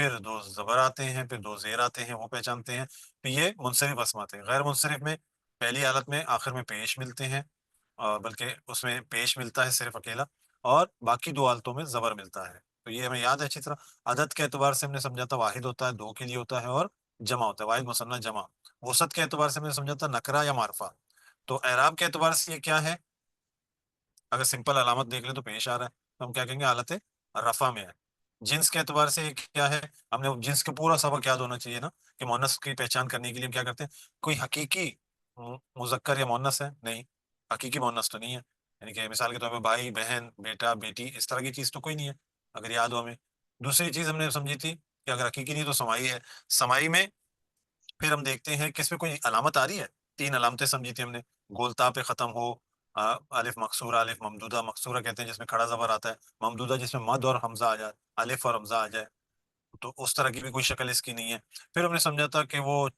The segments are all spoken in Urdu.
پھر دو زبر آتے ہیں، پھر دو زیر آتے ہیں، وہ پہچانتے ہیں. پھر یہ منصرف اسم آتے ہیں. غیر منصرف میں پہلی حالت میں آخر میں پیش ملتے ہیں، بلکہ اس میں پیش ملتا ہے صرف اکیلا، اور باقی دو حالتوں میں زبر ملتا ہے. تو یہ ہمیں یاد ہے اچھی طرح. عدد کے اعتبار سے ہم نے سمجھا تھا واحد ہوتا ہے، دو کے لیے ہوتا ہے، اور جمع ہوتا ہے، واحد مثنیٰ جمع. وسط کے اعتبار سے ہم نے سمجھا تھا نکرہ یا معرفہ. تو اعراب کے اعتبار سے یہ کیا ہے؟ اگر سمپل علامت دیکھ لیں تو پیش آ رہا ہے، تو ہم کیا کہیں گے؟ حالت رفع میں ہے. جنس کے اعتبار سے یہ کیا ہے؟ ہم نے جنس کا پورا سبق یاد ہونا چاہیے نا، کہ مؤنث کی پہچان کرنے کے لیے ہم کیا کرتے ہیں؟ کوئی حقیقی مذکر یا مؤنث ہے؟ نہیں، حقیقی مؤنث تو نہیں ہے. یعنی کہ مثال کے طور پہ بھائی، بہن، بیٹا، بیٹی، اس طرح کی چیز تو کوئی نہیں ہے اگر یاد ہو ہمیں. دوسری چیز ہم نے سمجھی تھی کہ اگر حقیقی نہیں تو سمائی ہے. سمائی میں پھر ہم دیکھتے ہیں کہ اس میں کوئی علامت آ رہی ہے. تین علامتیں سمجھی تھی ہم نے. گولتا پہ ختم ہو، الف مقصورہ، الف ممدودہ. مقصورہ کہتے ہیں جس میں کھڑا زبر آتا ہے، ممدودہ جس میں مد اور حمزہ آ جائے، الف اور حمزہ آ جائے. تو اس طرح کی بھی کوئی شکل اس کی نہیں ہے. پھر ہم نے سمجھا تھا کہ وہ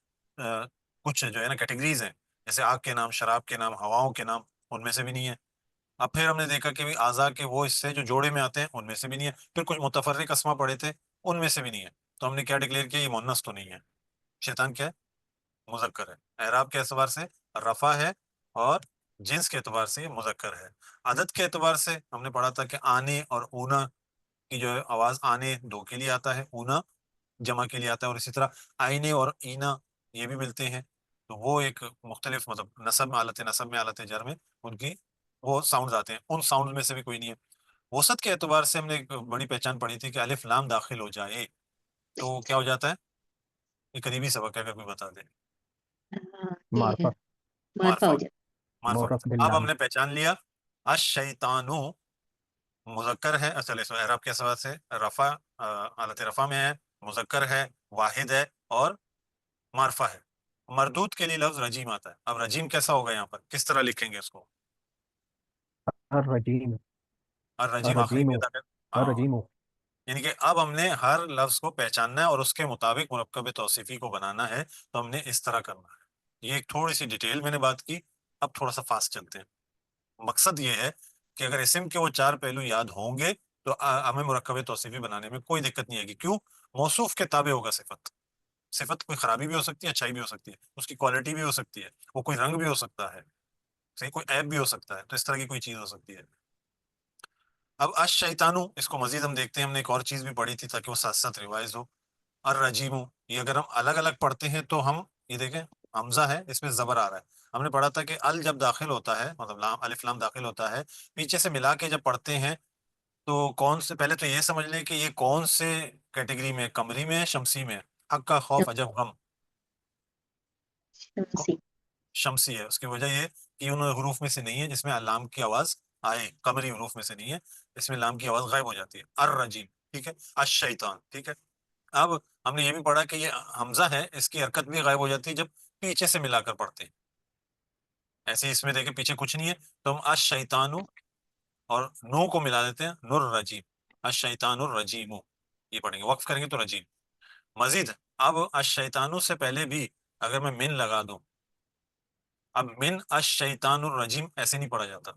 کچھ جو ہے نا کیٹیگریز ہیں، جیسے آگ کے نام، شراب کے نام، ہواؤں کے نام، ان میں سے بھی نہیں ہے. اب پھر ہم نے دیکھا کہ اعضاء کے وہ حصے جو جوڑے میں آتے ہیں، ان میں سے بھی نہیں ہے. پھر کچھ متفرق اسما پڑے تھے، ان میں سے بھی نہیں ہے. تو ہم نے کیا ڈکلیئر کیا؟ یہ مؤنث تو نہیں ہے. شیطان کیا ہے؟ مذکر ہے. اعراب کے اعتبار سے رفع ہے، اور جنس کے اعتبار سے یہ مذکر ہے. عدد کے اعتبار سے ہم نے پڑھا تھا کہ آنے اور اونا کی جو ہے آواز، آنے دو کے لیے آتا ہے، اونا جمع کے لیے آتا ہے. اور اسی طرح آئینے اور اینا یہ بھی ملتے ہیں. تو وہ ایک مختلف مطلب نصب میں، حالت نصب میں، حالت جر میں ان کی وہ ساؤنڈز آتے ہیں. ان ساؤنڈ میں سے بھی کوئی نہیں ہے. وسط کے اعتبار سے ہم نے ایک بڑی پہچان پڑھی تھی کہ الف لام داخل ہو جائے تو کیا ہو جاتا ہے؟ یہ قریبی سبق ہے، اگر کوئی بتا دے. ہاں یہ ہے، معرفت. معرفہ ہو معرفہ. جاتا معرفہ. معرف اب باللام. ہم نے پہچان لیا الشیطانو مذکر ہے. اصل اس اعراب کے سوال سے رفع، حالت رفع میں ہے، مذکر ہے، واحد ہے، اور معرفہ ہے. مردود کے لیے لفظ رجیم آتا ہے. اب رجیم کیسا ہوگا یہاں پر؟ کس طرح لکھیں گے اس کو؟ الرجیم. اور رجیم آخری الرجیم. میں داخل. ہاں، الرجیم. یعنی کہ اب ہم نے ہر لفظ کو پہچاننا ہے اور اس کے مطابق مرکب توصیفی کو بنانا ہے. تو ہم نے اس طرح کرنا ہے. یہ ایک تھوڑی سی ڈیٹیل میں نے بات کی. اب تھوڑا سا فاسٹ چلتے ہیں. مقصد یہ ہے کہ اگر اسم کے وہ چار پہلو یاد ہوں گے تو ہمیں مرکب توصیفی بنانے میں کوئی دقت نہیں آئے گی. کیوں؟ موصوف کے تابع ہوگا صفت. صفت کوئی خرابی بھی ہو سکتی ہے، اچھائی بھی ہو سکتی ہے، اس کی کوالٹی بھی ہو سکتی ہے، وہ کوئی رنگ بھی ہو سکتا ہے، صحیح، کوئی عیب بھی ہو سکتا ہے. تو اس طرح کی کوئی چیز ہو سکتی ہے. اب الشیطانو، اس کو مزید ہم دیکھتے ہیں. ہم نے ایک اور چیز بھی پڑھی تھی تاکہ وہ ساتھ ساتھ ریوائز ہو. الرجیمو، یہ اگر ہم الگ الگ پڑھتے ہیں تو ہم یہ دیکھیں حمزہ ہے، اس میں زبر آ رہا ہے. ہم نے پڑھا تھا کہ ال جب داخل ہوتا ہے، مطلب لام، الف لام داخل ہوتا ہے، پیچھے سے ملا کے جب پڑھتے ہیں تو کون سے، پہلے تو یہ سمجھ لیں کہ یہ کون سے کیٹیگری میں، قمری میں، شمسی میں؟ حق کا خوف، عجب غم. ہے شمسی. شمسی ہے. اس کی وجہ یہ کہ ان حروف میں سے نہیں ہے جس میں لام کی آواز آئے. قمری حروف میں سے نہیں ہے، اس میں لام کی آواز غائب ہو جاتی ہے. الرجیم، ٹھیک ہے. الشیطان، ٹھیک ہے. اب ہم نے یہ بھی پڑھا کہ یہ حمزہ ہے، اس کی حرکت بھی غائب ہو جاتی ہے جب پیچھے سے ملا کر پڑھتے ہیں. ایسے اس میں دیکھیں پیچھے کچھ نہیں ہے تو ہم الشیطان اور نو کو ملا دیتے ہیں، نور رجیم. الشیطان الرجیم یہ پڑھیں گے، وقف کریں گے تو رجیم. مزید اب الشیطانو سے پہلے بھی اگر میں من لگا دوں، اب من الشیطان الرجیم ایسے نہیں پڑھا جاتا.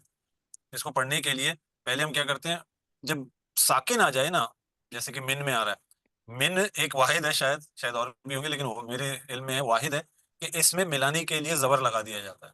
اس کو پڑھنے کے لیے پہلے ہم کیا کرتے ہیں؟ جب ساکن آ جائے نا، جیسے کہ من میں آ رہا ہے، من ایک واحد ہے، شاید اور بھی ہوں گے لیکن میرے علم میں ہے واحد ہے، کہ اس میں ملانے کے لیے زبر لگا دیا جاتا ہے.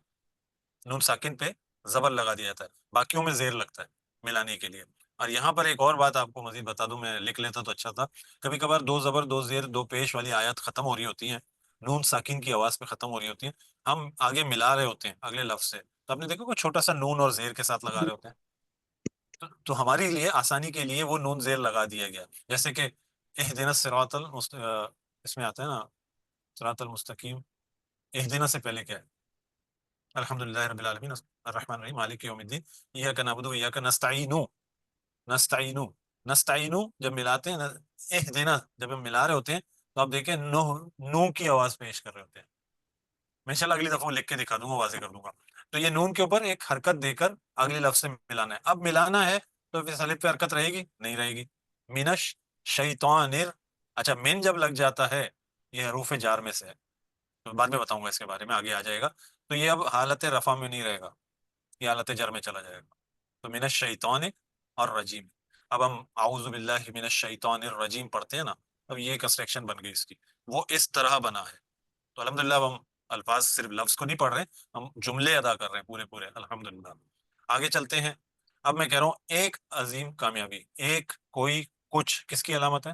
نون ساکن پہ زبر لگا دیا جاتا ہے، باقیوں میں زیر لگتا ہے ملانے کے لیے. اور یہاں پر ایک اور بات آپ کو مزید بتا دوں، میں لکھ لیتا تو اچھا تھا. کبھی کبھار دو زبر، دو زیر، دو پیش والی آیات ختم ہو رہی ہوتی ہیں، نون ساکن کی آواز پہ ختم ہو رہی ہوتی ہیں، ہم آگے ملا رہے ہوتے ہیں اگلے لفظ سے، تو آپ نے دیکھا کوئی چھوٹا سا نون اور زیر کے ساتھ لگا رہے ہوتے ہیں. تو ہمارے لیے آسانی کے لیے وہ نون زیر لگا دیا گیا. جیسے کہ اہدنا الصراط اس میں آتا ہے نا صراط المستقیم. اہدنا سے پہلے کیا ہے؟ الحمد للہ رب العالمین الرحمن الرحیم مالک یوم الدین ایاک نعبد و ایاک نستعین. نستعین، نستعین جب ملاتے ہیں نا، اہدنا جب ہم ملا رہے ہوتے ہیں تو آپ دیکھیں نو، نو کی آواز پیش کر رہے ہوتے ہیں. میں انشاءاللہ اگلی دفعہ لکھ کے دکھا دوں گا، واضح کر دوں گا. تو یہ نون کے اوپر ایک حرکت دے کر اگلے لفظ سے ملانا ہے. اب ملانا ہے تو پھر الف پہ حرکت رہے گی؟ نہیں رہے گی. مینش شیطان. اچھا، من جب لگ جاتا ہے، یہ حروف جار میں سے ہے، تو بعد میں بتاؤں گا اس کے بارے میں، آگے آ جائے گا. تو یہ اب حالت رفع میں نہیں رہے گا، یہ حالت جر میں چلا جائے گا. تو من الشیطان اور رجیم. اب ہم اعوذ باللہ من الشیطان الرجیم پڑھتے ہیں نا، اب یہ کنسٹرکشن بن گئی اس کی، وہ اس طرح بنا ہے. تو الحمدللہ اب ہم الفاظ صرف لفظ کو نہیں پڑھ رہے، ہم جملے ادا کر رہے ہیں پورے پورے الحمدللہ. آگے چلتے ہیں. اب میں کہہ رہا ہوں ایک عظیم کامیابی، ایک کوئی کچھ کس کی علامت ہے؟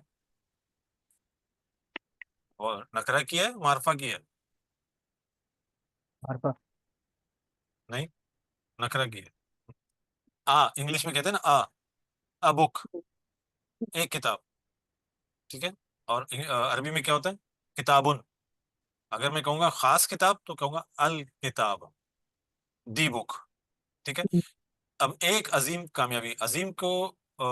اور نکرہ کی ہے معرفہ کی ہے؟ معرفہ. نہیں، نکرہ کی ہے. انگلش میں کہتے ہیں نا ا بک، ایک کتاب. ٹھیک ہے. اور عربی میں کیا ہوتا ہے؟ کتابن. اگر میں کہوں گا خاص کتاب تو کہوں گا الکتاب، دی بک. ٹھیک ہے. اب ایک عظیم کامیابی، عظیم کو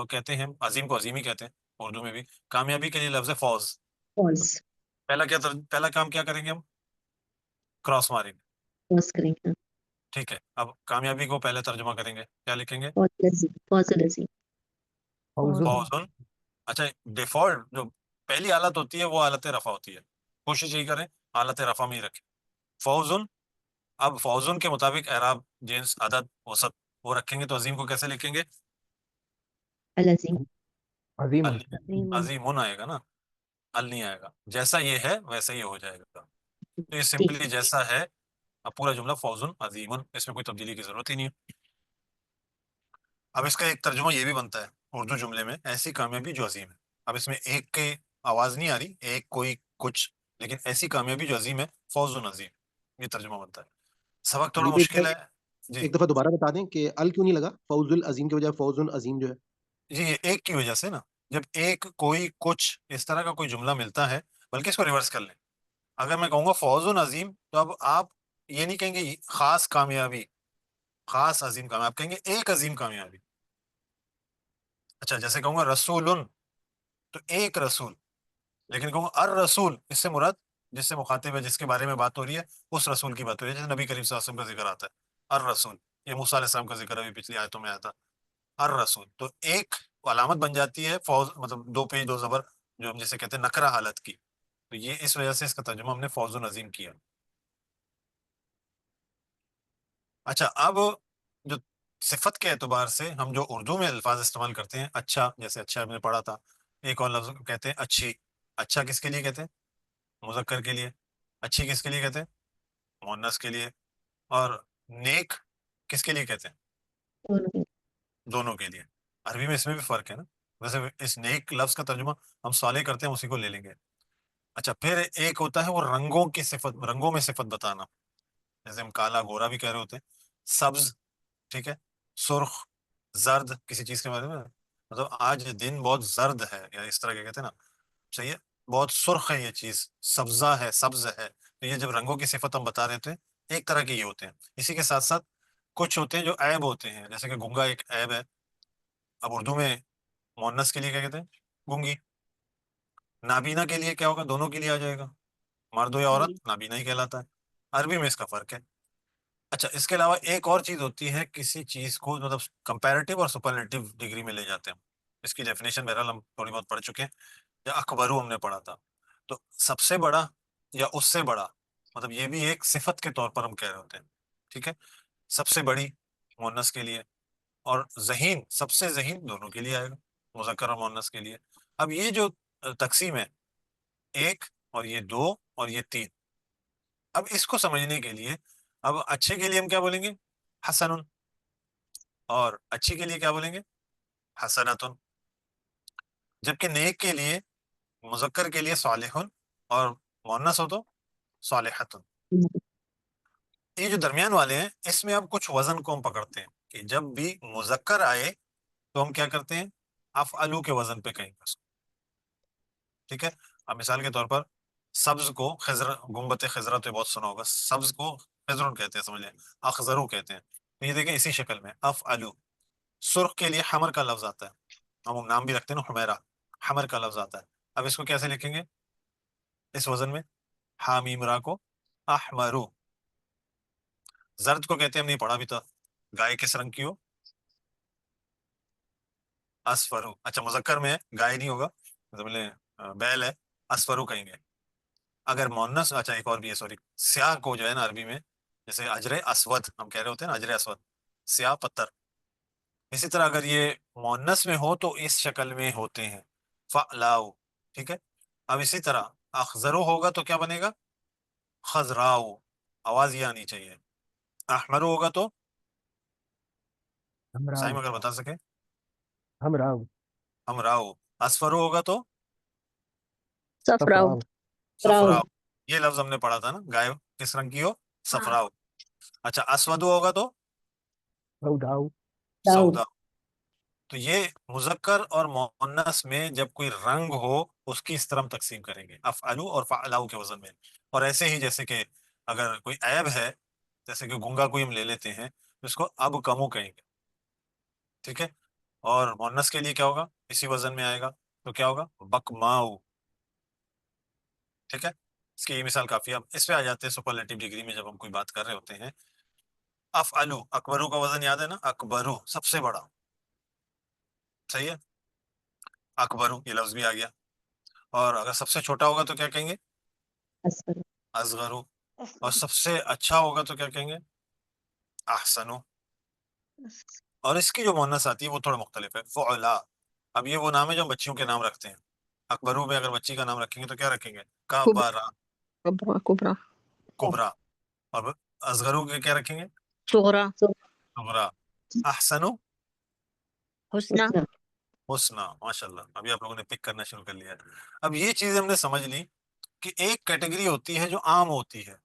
کہتے ہیں، عظیم کو عظیم ہی کہتے ہیں اردو میں بھی. کامیابی کے لیے لفظ ہے فوز. فوز. پہلا کام کیا کریں گے ہم؟ کراس ماریں گے. فوز کریں گے. ٹھیک ہے. اب کامیابی کو پہلے ترجمہ کریں گے، کیا لکھیں گے؟ فوز العظیم. فوز العظیم. فوزن. اچھا، ڈیفالٹ جو پہلی حالت ہوتی ہے وہ حالت رفع ہوتی ہے، کوشش یہی کریں حالت رفع میں ہی رکھیں. فوزن. اب فوزن کے مطابق اعراب، جنس، عدد، وسط وہ رکھیں گے تو عظیم کو کیسے لکھیں گے؟ العظیم. عظیم. عظیم آئے گا نا، ال نہیں آئے گا. جیسا یہ ہے ویسا ہی ہو جائے گا. تو یہ ٹھیک. سمپلی جیسا ہے. اب پورا جملہ فوزن عظیمن، اس میں کوئی تبدیلی کی ضرورت ہی نہیں ہے. اب اس کا ایک ترجمہ یہ بھی بنتا ہے اردو جملے میں، ایسی کامیابی جو عظیم ہے. اب اس میں ایک کے آواز نہیں آ رہی، ایک کوئی کچھ، لیکن ایسی کامیابی جو عظیم ہے، فوز عظیم، یہ ترجمہ بنتا ہے. سبق تھوڑا مشکل ہے جی. ایک دفعہ دوبارہ بتا دیں کہ ال کیوں نہیں لگا فوز العظیم کی بجائے فوز عظیم جو ہے؟ جی یہ ایک کی وجہ سے نا، جب ایک کوئی کچھ اس طرح کا کوئی جملہ ملتا ہے، بلکہ اس کو ریورس کر لیں. اگر میں کہوں گا فوز عظیم تو اب آپ یہ نہیں کہیں گے خاص کامیابی، خاص عظیم کامیابی، آپ کہیں گے ایک عظیم کامیابی. اچھا، جیسے کہوں گا رسول تو ایک رسول، لیکن کہوں گا الرسول، اس سے مراد جس سے مخاطب ہے، جس کے بارے میں بات ہو رہی ہے، اس رسول کی بات ہو رہی ہے. جیسے نبی کریم صلی اللہ علیہ وسلم کا ذکر آتا ہے الرسول، یہ موسیٰ علیہ السلام کا ذکر ابھی پچھلی آیتوں میں آیا تھا الرسول. تو ایک علامت بن جاتی ہے فوز، مطلب دو پیش دو زبر، جو ہم جسے کہتے ہیں نکرہ حالت کی. تو یہ اس وجہ سے اس کا ترجمہ ہم نے فوز عظیم کیا. اچھا، اب جو صفت کے اعتبار سے ہم جو اردو میں الفاظ استعمال کرتے ہیں، اچھا، جیسے اچھا ہم نے پڑھا تھا. ایک اور لفظ کہتے ہیں اچھی. اچھا کس کے لیے کہتے ہیں؟ مذکر کے لیے. اچھی کس کے لیے کہتے ہیں؟ مؤنث کے لیے. اور نیک کس کے لیے کہتے ہیں؟ دونوں کے لیے. عربی میں اس میں بھی فرق ہے نا. ویسے اس نیک لفظ کا ترجمہ ہم صالح کرتے ہیں، اسی کو لے لیں گے. اچھا، پھر ایک ہوتا ہے وہ رنگوں کی صفت، رنگوں میں صفت بتانا. جیسے ہم کالا گورا بھی کہہ رہے ہوتے ہیں، سبز، ٹھیک ہے، سرخ، زرد کسی چیز کے بارے میں، مطلب آج دن بہت زرد ہے، یا اس طرح کے کہتے ہیں نا، صحیح ہے، بہت سرخ ہے یہ چیز، سبزہ ہے، سبز ہے. تو یہ جب رنگوں کی صفت ہم بتا رہے تھے، ایک طرح کے یہ ہوتے ہیں. اسی کے ساتھ ساتھ کچھ ہوتے ہیں جو عیب ہوتے ہیں، جیسے کہ گنگا ایک عیب ہے. اب اردو میں مؤنث کے لیے کیا کہتے ہیں؟ گنگی. نابینا کے لیے کیا ہوگا؟ دونوں کے لیے آ جائے گا، مرد ہو یا عورت نابینا ہی کہلاتا ہے. عربی میں اس کا فرق ہے. اچھا، اس کے علاوہ ایک اور چیز ہوتی ہے، کسی چیز کو مطلب کمپیریٹیو اور سپرلیٹیو ڈگری میں لے جاتے ہیں. اس کی ڈیفینیشن بہرحال ہم تھوڑی بہت پڑھ چکے ہیں. یا اکبرو ہم نے پڑھا تھا. تو سب سے بڑا یا اس سے بڑا، مطلب یہ بھی ایک صفت کے طور پر ہم کہہ رہے ہوتے ہیں. ٹھیک ہے. سب سے بڑی مؤنث کے لیے، اور ذہین، سب سے ذہین دونوں کے لیے آئے گا، مذکر اور مؤنث کے لیے. اب یہ جو تقسیم ہے، ایک اور یہ دو اور یہ تین، اب اس کو سمجھنے کے لیے اب اچھے کے لیے ہم کیا بولیں گے؟ حسن. اور اچھی کے لیے کیا بولیں گے؟ حسنتن. جبکہ نیک کے لیے، مذکر کے لیے صالح، اور مؤنث ہو تو صالحتن. یہ جو درمیان والے ہیں، اس میں اب کچھ وزن کو ہم پکڑتے ہیں کہ جب بھی مذکر آئے تو ہم کیا کرتے ہیں؟ افعلو کے وزن پہ کہیں گے. ٹھیک ہے. اب مثال کے طور پر سبز کو خضر، گنبت خضرہ تو بہت سنا ہوگا، سبز کو خضرون کہتے ہیں، سمجھ لیں، اخضرو کہتے ہیں. تو یہ دیکھیں اسی شکل میں افعلو. سرخ کے لیے حمر کا لفظ آتا ہے، ہم نام بھی رکھتے ہیں نا حمیرہ، حمر کا لفظ آتا ہے. اب اس کو کیسے لکھیں گے اس وزن میں؟ حامیم را کو احمرو. زرد کو کہتے ہیں، ہم نہیں پڑھا بھی تھا، گائے کس رنگ کی ہو؟ اسفرو. اچھا، مذکر میں گائے نہیں ہوگا، بیل ہے، اسفرو کہیں گے. اگر مونس، اچھا ایک اور بھی ہے، سوری، سیاہ کو جو ہے نا عربی میں، جیسے اجر اسود ہم کہہ رہے ہوتے ہیں نا، اجر اسود، سیاہ پتھر. اسی طرح اگر یہ مونس میں ہو تو اس شکل میں ہوتے ہیں، فعلاؤ. ٹھیک ہے. اب اسی طرح اخضرو ہوگا تو کیا بنے گا؟ خضراؤ، آواز یہ آنی چاہیے. احمرو ہوگا تو ہمراؤ سائم اگر بتا سکے. ہمراؤ ہمراؤ. اصفرو ہوگا تو صفراء. صفراؤ صفراؤ. یہ لفظ ہم نے پڑھا تھا نا، گائے کس رنگ کی ہو؟ صفراؤ. اچھا اسودو ہوگا تو سوداؤ سودا. تو یہ مذکر اور مؤنث میں جب کوئی رنگ ہو اس کی اس طرح ہم تقسیم کریں گے، افعلو اور فعلاؤ کے وزن میں. اور ایسے ہی جیسے کہ اگر کوئی عیب ہے، جیسے کہ گنگا کوئی ہم لے لیتے ہیں، اس کو اب کمو کہیں گے. ٹھیک ہے. اور مؤنث کے لیے کیا ہوگا؟ اسی وزن میں آئے گا تو کیا ہوگا؟ بکماؤ. ٹھیک ہے. اس کی یہ مثال کافی ہے. اب اس پہ آ جاتے ہیں سپرلیٹو ڈگری میں جب ہم کوئی بات کر رہے ہوتے ہیں. افعلو، اکبرو کا وزن یاد ہے نا، اکبرو سب سے بڑا. صحیح ہے. اکبرو یہ لفظ بھی آ گیا. اور اگر سب سے چھوٹا ہوگا تو کیا کہیں گے؟ أصفر. اصغرو. اور سب سے اچھا ہوگا تو کیا کہیں گے؟ احسنو. اور اس کی جو مؤنث آتی ہے وہ تھوڑا مختلف ہے، فعلا. اب یہ وہ نام ہے جو ہم بچیوں کے نام رکھتے ہیں. اکبرو میں اگر بچی کا نام رکھیں گے تو کیا رکھیں گے؟ کبرا، كبرى كبرى کبرا. اور اصغرو کے کیا رکھیں گے؟ صغرى صغرا. احسنو، حسنى حسنى. حسنا. ماشاء اللہ، ابھی آپ لوگوں نے پک کرنا شروع کر لیا ہے. اب یہ چیز ہم نے سمجھ لی کہ ایک کیٹیگری ہوتی ہے جو عام ہوتی ہے،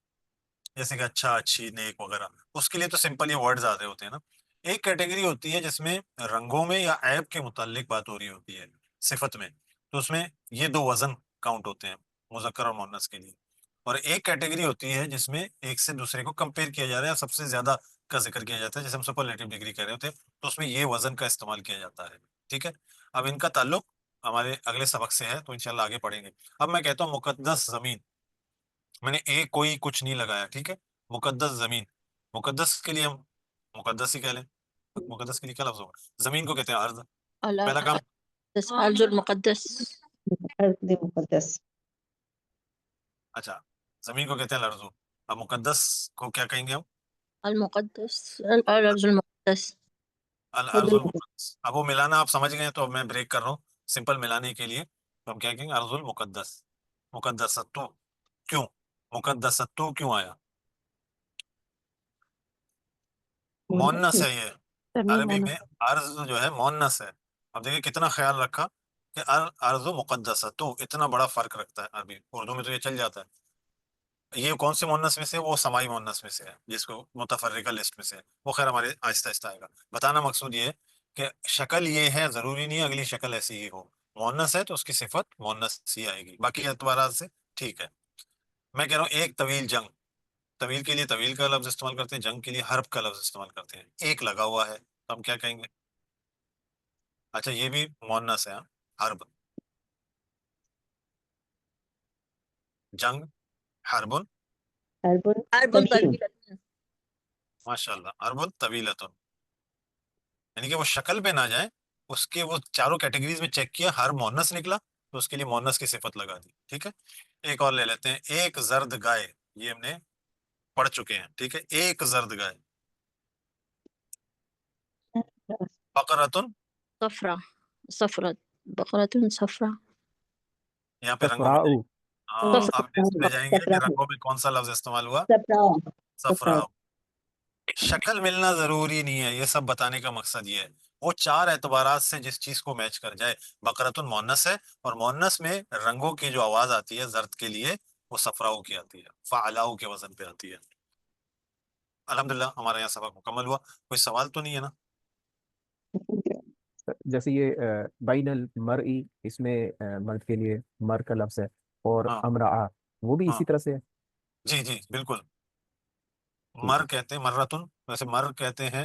جیسے کہ اچھا، اچھی، نیک وغیرہ. اس کے لیے تو سمپل یہ ورڈز آ رہے ہوتے ہیں نا. ایک کیٹیگری ہوتی ہے جس میں رنگوں میں یا عیب کے متعلق بات ہو رہی ہوتی ہے، صفت میں. تو اس میں یہ دو وزن کاؤنٹ ہوتے ہیں، مذکر اور مؤنث کے لیے. اور ایک کیٹیگری ہوتی ہے جس میں ایک سے دوسرے کو کمپیئر کیا جا رہا ہے، سب سے زیادہ کا ذکر کیا جاتا ہے، جیسے ہم سپرلیٹو ڈگری کہہ رہے ہوتے ہیں، تو اس میں یہ وزن کا استعمال کیا جاتا ہے. ٹھیک ہے. اب ان کا تعلق ہمارے اگلے سبق سے ہے، تو انشاءاللہ آگے پڑھیں گے. اب میں کہتا ہوں مقدس زمین، میں نے ایک کوئی کچھ نہیں لگایا. ٹھیک ہے. مقدس زمین. مقدس کے لیے ہم مقدس ہی کہہ لیں. مقدس کے لیے کیا لفظ ہوگا؟ زمین کو کہتے ہیں ارض. پہلا کام الأرض المقدس الأرض مقدس. اچھا، زمین کو کہتے ہیں الارض. اب مقدس کو کیا کہیں گے ہم؟ المقدس الأرض المقدس الارض المقدس. اب وہ ملانا آپ سمجھ گئے تو اب میں بریک کر رہا ہوں سمپل ملانے کے لیے. تو ہم کیا کہیں گے؟ ارض المقدس. مقدستو. کیوں مقدستو کیوں آیا؟ مؤنث ہے یہ. عربی میں ارض جو ہے مؤنث ہے. اب دیکھیں کتنا خیال رکھا کہ ارض مقدستو اتنا بڑا فرق رکھتا ہے. عربی اردو میں تو یہ چل جاتا ہے. یہ کون سے مؤنث میں سے؟ وہ سماعی مؤنث میں سے ہے، جس کو متفرقہ لسٹ میں سے ہے. وہ خیر ہمارے آہستہ آہستہ آئے گا. بتانا مقصود یہ ہے کہ شکل یہ ہے، ضروری نہیں اگلی شکل ایسی ہی ہو. مؤنث ہے تو اس کی صفت مؤنث ہی آئے گی، باقی اعتبارات سے ٹھیک ہے. میں کہہ رہا ہوں ایک طویل جنگ. طویل کے لیے طویل کا لفظ استعمال کرتے ہیں، جنگ کے لیے حرب کا لفظ استعمال کرتے ہیں. ایک لگا ہوا ہے تو ہم کیا کہیں گے؟ اچھا یہ بھی مؤنث ہے. حرب، جنگ، حرب. حرب حرب طويل. طويلة ماشاء اللہ. حرب طویلۃ، یعنی کہ وہ شکل پہ نہ جائیں، اس کے وہ چاروں کیٹیگریز میں چیک کیا، ہر مؤنث نکلا تو اس کے لیے مؤنث کی صفت لگا دی. ٹھیک ہے. ایک اور لے لیتے ہیں، ایک زرد گائے. یہ ہم نے پڑھ چکے ہیں. ٹھیک ہے. ایک زرد گائے. بقرۃ. صفراء صفراء بقرة صفراء یہاں پہ رنگوں میں صفراؤ ہاں، اب لسٹ میں جائیں گے کہ صفراء. رنگوں میں کون سا لفظ استعمال ہوا؟ صفراء. صفراء. شکل ملنا ضروری نہیں ہے، یہ سب بتانے کا مقصد یہ ہے وہ چار اعتبارات سے جس چیز کو میچ کر جائے. بقرۃ مؤنث ہے، اور مؤنث میں رنگوں کی جو آواز آتی ہے زرد کے لیے وہ صفراؤ کی آتی ہے، فعلاؤ کے وزن پہ آتی ہے. الحمدللہ ہمارا یہاں سبق مکمل ہوا. کوئی سوال تو نہیں ہے نا؟ جیسے یہ بین المرئی، اس میں مرد کے لیے مر کا لفظ ہے، اور ہاں امرأہ وہ بھی ہاں اسی طرح سے ہے. جی جی بالکل. ٹھیک مر ہے. کہتے ہیں مرتن، ویسے مر کہتے ہیں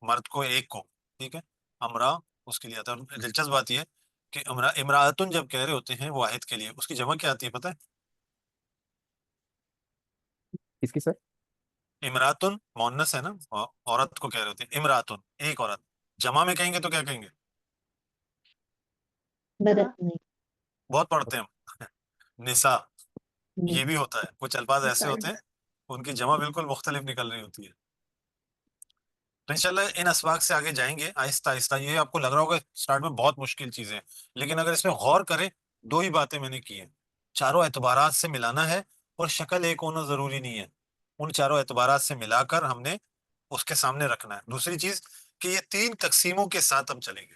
مرد کو، ایک کو. ٹھیک ہے. امرا اس کے لیے آتا ہے. دلچسپ بات یہ ہے کہ امراۃن جب کہہ رہے ہوتے ہیں واحد کے لیے، اس کی جمع کیا آتی ہے پتہ ہے؟ اس کی سر امراۃن مؤنث ہے نا، عورت کو کہہ رہے ہوتے ہیں امراۃن، ایک عورت. جمع میں کہیں گے تو کیا کہیں گے؟ بدأ نہیں. بہت پڑھتے ہیں ہم نساء. یہ بھی ہوتا ہے، کچھ الفاظ ایسے ہوتے ہیں ان کی جمع بالکل مختلف نکل رہی ہوتی ہے. تو انشاءاللہ ان اسباق سے آگے جائیں گے آہستہ آہستہ. یہ آپ کو لگ رہا ہوگا اسٹارٹ میں بہت مشکل چیزیں ہیں، لیکن اگر اس میں غور کریں دو ہی باتیں میں نے کی ہیں. چاروں اعتبارات سے ملانا ہے، اور شکل ایک ہونا ضروری نہیں ہے، ان چاروں اعتبارات سے ملا کر ہم نے اس کے سامنے رکھنا ہے۔ دوسری چیز کہ یہ 3 تقسیموں کے ساتھ ہم چلیں گے۔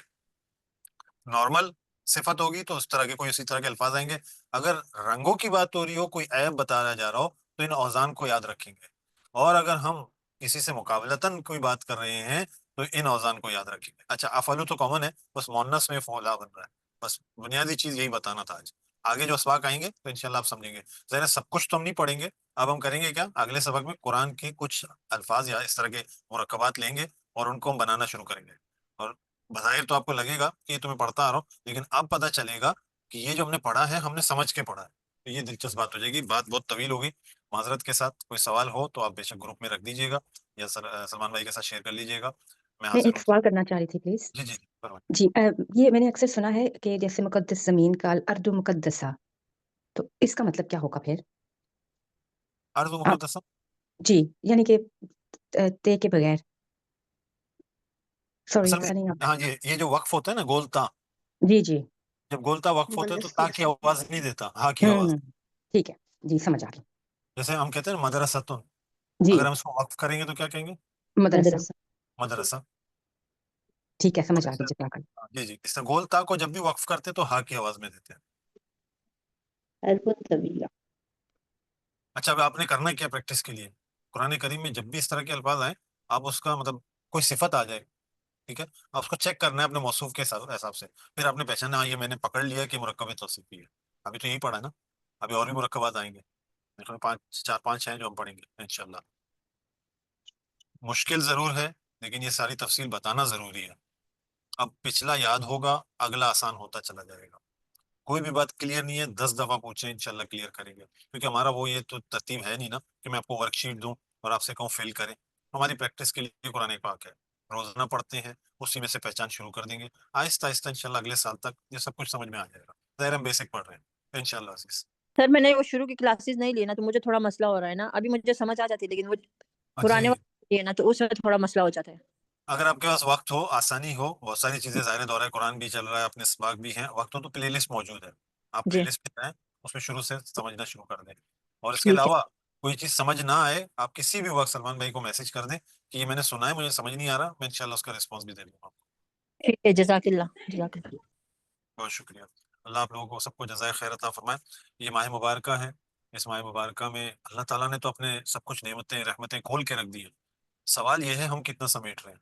نارمل صفت ہوگی تو اس طرح کے کوئی اسی طرح کے الفاظ آئیں گے، اگر رنگوں کی بات ہو رہی ہو، کوئی عیب بتایا جا رہا ہو، تو ان اوزان کو یاد رکھیں گے، اور اگر ہم کسی سے مقابلتاً کوئی بات کر رہے ہیں تو ان اوزان کو یاد رکھیں گے۔ اچھا، افعلو تو کامن ہے، بس مونس میں فعلا بن رہا ہے، بس بنیادی چیز یہی بتانا تھا آج۔ آگے جو اسباق آئیں گے تو انشاءاللہ آپ سمجھیں گے۔ ظاہر ہے سب کچھ تو ہم نہیں پڑھیں گے، اب ہم کریں گے کیا، اگلے سبق میں قرآن کے کچھ الفاظ یا اس طرح کے مرکبات لیں گے اور ان کو ہم بنانا شروع کریں گے، اور بظاہر تو آپ کو لگے گا کہ یہ تمہیں پڑھتا آ رہا ہوں، لیکن اب پتہ چلے گا کہ یہ جو ہم نے پڑھا ہے ہم نے سمجھ کے پڑھا ہے، تو یہ دلچسپ بات ہو جائے گی۔ بات بہت طویل ہوگی، معذرت کے ساتھ، کوئی سوال ہو تو آپ بے شک گروپ میں رکھ دیجیے گا، یا سلمان بھائی کے ساتھ شیئر کر لیجیے گا، میں میں حاضر ایک ہوں۔ سوال کرنا چاہ رہی تھی پلیز۔ جی جی فرمائیں۔ جی یہ میں نے اکثر سنا ہے کہ جیسے مقدس زمین کا الارض مقدسہ، تو اس کا مطلب کیا ہوگا پھر؟ ارض مقدسہ، جی یعنی کہ تے کے بغیر، سوری اصل میں نہیں آپ، ہاں جی، یہ جو وقف ہوتا ہے نا گولتا، جی جی جب گولتا وقف ہوتا ہے تو تا کی آواز نہیں دیتا، ہاں کی آواز۔ ٹھیک ہے جی سمجھ آ گئی جیسے ہم کہتے ہیں نا مدرستن، جی، اگر ہم اس کو وقف کریں گے تو کیا کہیں گے، مدرسہ، مدرسہ۔ ٹھیک ہے سمجھ آ گئی جزاک اللہ۔ جی جی، اس طرح گولتا کو جب بھی وقف کرتے تو ہا کی آواز میں دیتے ہیں۔ اچھا، اب آپ نے کرنا کیا پریکٹس کے لیے، قرآن کریم میں جب بھی اس طرح کے الفاظ آئیں، آپ اس کا مطلب کوئی صفت آ جائے، ٹھیک ہے، آپ اس کو چیک کرنا ہے اپنے موصوف کے حساب سے، پھر آپ نے پہچانا ہاں یہ میں نے پکڑ لیا کہ مرکب توصیفی ہے۔ ابھی تو یہی پڑھا ہے نا، ابھی اور بھی مرکبات آئیں گے، میرے خیال میں 4-5 ہیں جو ہم پڑھیں گے انشاءاللہ۔ مشکل ضرور ہے، لیکن یہ ساری تفصیل بتانا ضروری ہے۔ اب پچھلا یاد ہوگا، اگلا آسان ہوتا چلا جائے گا۔ کوئی بھی بات کلیئر نہیں ہے 10 دفعہ پوچھیں، انشاءاللہ کلیئر کریں گے، کیونکہ ہمارا وہ یہ تو ترتیب ہے نہیں نا کہ میں آپ کو ورک شیٹ دوں اور آپ سے کہوں فل کریں۔ ہماری پریکٹس کے لیے قرآن پاک ہے، روزانہ پڑھتے ہیں، اسی میں سے پہچان شروع کر دیں گے، آہستہ آہستہ انشاءاللہ اگلے سال تک یہ سب کچھ سمجھ میں آ جائے گا۔ ظاہر ہم بیسک پڑھ رہے ہیں انشاءاللہ عزیز۔ سر میں نے وہ شروع کی کلاسز نہیں لی نا، تو مجھے تھوڑا مسئلہ ہو رہا ہے نا، ابھی مجھے سمجھ آ جاتی ہے، لیکن وہ پرانے جی، وقت لیے نا تو اس میں تھوڑا مسئلہ ہو جاتا ہے۔ اگر آپ کے پاس وقت ہو، آسانی ہو، بہت ساری چیزیں ظاہر دورہ قرآن بھی چل رہا ہے، اپنے اسباق بھی ہیں، وقت ہو تو پلے لسٹ موجود ہے، آپ پلے جی لسٹ پہ جائیں، اس میں شروع سے سمجھنا شروع کر دیں، اور اس کے ٹھیک ہے علاوہ کوئی چیز سمجھ نہ آئے، آپ کسی بھی وقت سلمان بھائی کو میسج کر دیں کہ یہ میں نے سنا ہے، مجھے سمجھ نہیں آ رہا، میں انشاءاللہ اس کا رسپانس بھی دے دوں گا۔ ٹھیک ہے، جزاک اللہ جزاک اللہ۔ بہت شکریہ، اللہ آپ لوگوں کو سب کو جزائے خیر عطا فرمائے۔ یہ ماہ مبارکہ ہے، اس ماہ مبارکہ میں اللہ تعالیٰ نے تو اپنے سب کچھ نعمتیں رحمتیں کھول کے رکھ دی ہیں، سوال یہ ہے ہم کتنا سمیٹ رہے ہیں،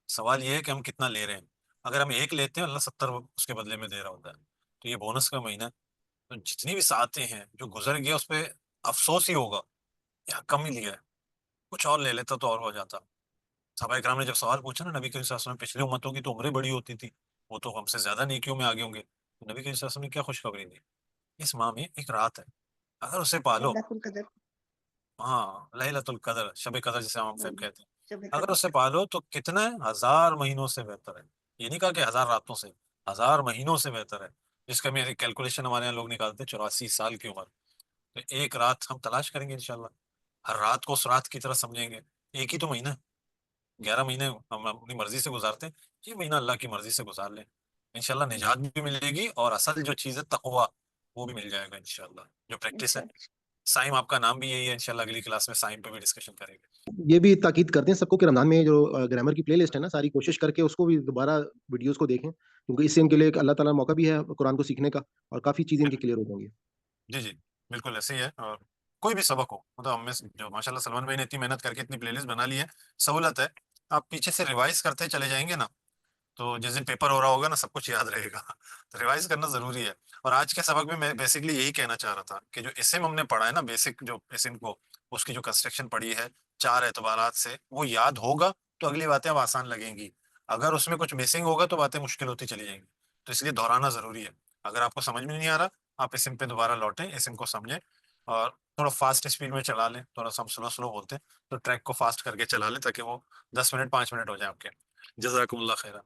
سوال یہ ہے کہ ہم کتنا لے رہے ہیں۔ اگر ہم 1 لیتے ہیں، اللہ 70 اس کے بدلے میں دے رہا ہوتا ہے، تو یہ بونس کا مہینہ ہے، تو جتنی بھی ساعتیں ہیں جو گزر گیا اس پہ افسوس ہی ہوگا، یا کم ہی لیا ہے، کچھ اور لے لیتا تو اور ہو جاتا۔ صحابہ کرام نے جب سوال پوچھا نا نبی کریم صلی اللہ علیہ وسلم، پچھلی امتوں کی تو عمریں بڑی ہوتی تھی، وہ تو ہم سے زیادہ نیکیوں میں آگے ہوں گے، تو نبی کریم صلی اللہ علیہ وسلم نے کیا خوشخبری دی، اس ماہ میں ایک رات ہے، اگر اسے پالو، ہاں لیلۃ القدر، شب قدر جسے ہم فہم کہتے ہیں، اگر اسے پالو تو کتنا ہے، 1000 مہینوں سے بہتر ہے۔ یہ نہیں کہا کہ 1000 راتوں سے، 1000 مہینوں سے بہتر ہے، جس کا میری کیلکولیشن ہمارے یہاں لوگ نکالتے ہیں 84 سال کی عمر، تو ایک رات ہم تلاش کریں گے انشاءاللہ، ہر رات کو اس رات کی طرح سمجھیں گے، ایک ہی تو مہینہ ہے، 11 مہینے ہم اپنی مرضی سے گزارتے ہیں، یہ مہینہ اللہ کی مرضی سے گزار لیں، انشاءاللہ نجات بھی ملے گی، اور اصل جو چیز ہے تقویٰ، وہ بھی مل جائے گا انشاءاللہ، جو پریکٹس ہے۔ سائم آپ کا نام بھی یہی ہے، انشاءاللہ اگلی کلاس میں سائم پہ بھی ڈسکشن کریں گے۔ یہ بھی تاکید کرتے ہیں سب کو کہ رمضان میں جو گرامر کی پلے لسٹ ہے نا، ساری کوشش کر کے اس کو بھی دوبارہ ویڈیوز کو دیکھیں، کیونکہ اس سے ان کے لیے ایک اللہ تعالیٰ موقع بھی ہے قرآن کو سیکھنے کا، اور کافی چیزیں ان کی کلیئر ہو جائیں گی۔ جی جی بالکل ایسے ہی ہے، اور کوئی بھی سبق ہو، مطلب ہم میں جو ماشاء اللہ سلمان بھائی نے اتنی محنت کر کے اتنی پلے لسٹ بنا لی ہے، سہولت ہے، آپ پیچھے سے ریوائز کرتے چلے جائیں گے نا، تو جس دن پیپر ہو رہا ہوگا نا سب کچھ یاد رہے گا، تو ریوائز کرنا ضروری ہے۔ اور آج کے سبق میں بیسکلی یہی کہنا چاہ رہا تھا کہ جو اسم ہم نے پڑھا ہے نا، بیسک جو اسم کو اس کی جو کنسٹرکشن پڑھی ہے 4 اعتبارات سے، وہ یاد ہوگا تو اگلی باتیں اب آسان لگیں گی، اگر اس میں کچھ مسنگ ہوگا تو باتیں مشکل ہوتی چلی جائیں گی، تو اس لیے دہرانا ضروری ہے۔ اگر آپ کو سمجھ میں نہیں آ رہا، آپ اسم پہ دوبارہ لوٹیں، اسم کو سمجھیں، اور تھوڑا فاسٹ اسپیڈ میں چلا لیں، تھوڑا سا ہم سلو بولتے ہیں تو ٹریک کو فاسٹ کر کے چلا لیں، تاکہ وہ 10 منٹ 5 منٹ ہو جائیں آپ کے۔ جزاکم اللہ خیرہ،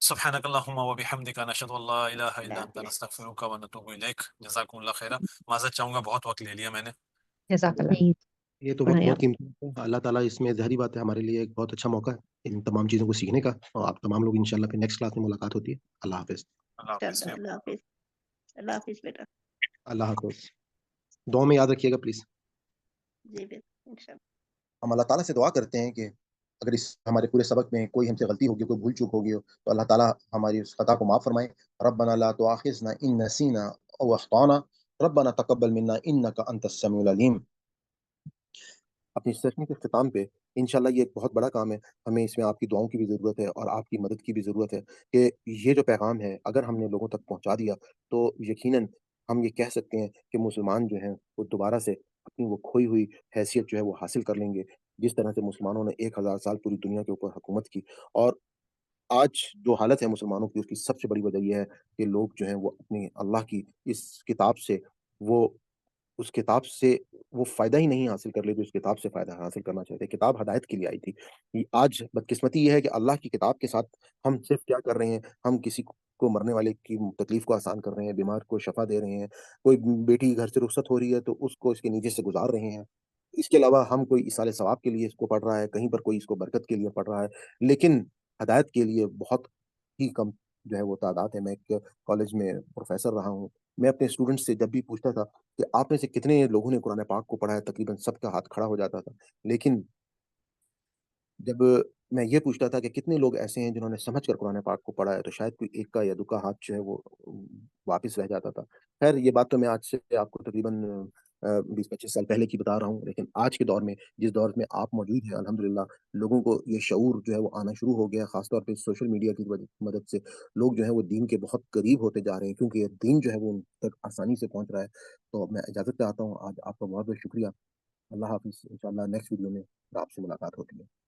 سبحانک اللہم وبحمدک، نشہد ان لا الہ الا انت، نستغفرک ونتوب الیک۔ جزاکم اللہ خیرہ، معذرت چاہوں گا بہت وقت لے لیا میں نے۔ جزاک اللہ۔ یہ تو وقت بہت قیمتی ہے، اللہ تعالیٰ اس میں ظاہری بات ہے ہمارے لیے ایک بہت اچھا موقع ہے ان تمام چیزوں کو سیکھنے کا، اور آپ تمام لوگ انشاءاللہ پھر نیکسٹ کلاس میں ملاقات ہوتی ہے۔ اللہ حافظ۔ اللہ حافظ۔ اللہ حافظ، اللہ حافظ بیٹا۔ اللہ حافظ۔ دعا میں یاد رکھیے گا پلیز. جی بالکل انشاءاللہ. ہم اللہ تعالیٰ سے دعا کرتے ہیں کہ اگر اس ہمارے پورے سبق میں کوئی ہم سے غلطی ہوگی، کوئی بھول چوک ہوگی تو اللہ تعالیٰ ہماری اس خطا کو معاف فرمائے. ربنا لا تؤاخذنا ان نسینا او اخطانا ربنا تقبل منا انك انت السميع العلیم. اپنی سیشن کے اختتام پہ انشاءاللہ یہ ایک بہت بڑا کام ہے. ہمیں اس میں آپ کی دعاؤں کی بھی ضرورت ہے اور آپ کی مدد کی بھی ضرورت ہے کہ یہ جو پیغام ہے اگر ہم نے لوگوں تک پہنچا دیا تو یقیناً ہم یہ کہہ سکتے ہیں کہ مسلمان جو ہیں وہ دوبارہ سے اپنی وہ کھوئی ہوئی حیثیت جو ہے وہ حاصل کر لیں گے. جس طرح سے مسلمانوں نے 1000 سال پوری دنیا کے اوپر حکومت کی، اور آج جو حالت ہے مسلمانوں کی اس کی سب سے بڑی وجہ یہ ہے کہ لوگ جو ہیں وہ اپنی اللہ کی اس کتاب سے وہ اس کتاب سے وہ فائدہ ہی نہیں حاصل کر لے جو اس کتاب سے فائدہ حاصل کرنا چاہتے. کتاب ہدایت کے لیے آئی تھی. آج بدقسمتی یہ ہے کہ اللہ کی کتاب کے ساتھ ہم صرف کیا کر رہے ہیں، ہم کسی کو مرنے والے کی تکلیف کو آسان کر رہے ہیں، بیمار کو شفا دے رہے ہیں، کوئی بیٹی گھر سے رخصت ہو رہی ہے تو اس کو اس کے نیچے سے گزار رہے ہیں. اس کے علاوہ ہم کوئی ایصال ثواب کے لیے اس کو پڑھ رہا ہے، کہیں پر کوئی اس کو برکت کے لیے پڑھ رہا ہے، لیکن ہدایت کے لیے بہت ہی کم جو ہے وہ تعداد ہے. میں ایک کالج میں پروفیسر رہا ہوں. میں اپنے اسٹوڈنٹس سے جب بھی پوچھتا تھا کہ آپ میں سے کتنے لوگوں نے قرآن پاک کو پڑھا ہے، تقریباً سب کا ہاتھ کھڑا ہو جاتا تھا. لیکن جب میں یہ پوچھتا تھا کہ کتنے لوگ ایسے ہیں جنہوں نے سمجھ کر قرآن پاک کو پڑھا ہے، تو شاید کوئی ایک کا یا دو کا ہاتھ جو ہے وہ واپس رہ جاتا تھا. خیر یہ بات تو میں آج سے آپ کو تقریباً 20-25 سال پہلے کی بتا رہا ہوں، لیکن آج کے دور میں جس دور میں آپ موجود ہیں الحمدللہ لوگوں کو یہ شعور جو ہے وہ آنا شروع ہو گیا. خاص طور پہ سوشل میڈیا کی مدد سے لوگ جو ہے وہ دین کے بہت قریب ہوتے جا رہے ہیں، کیونکہ یہ دین جو ہے وہ ان تک آسانی سے پہنچ رہا ہے. تو میں اجازت چاہتا ہوں. آج آپ کا بہت بہت شکریہ. اللہ حافظ. انشاءاللہ نیکسٹ ویڈیو میں آپ سے ملاقات ہوتی ہے.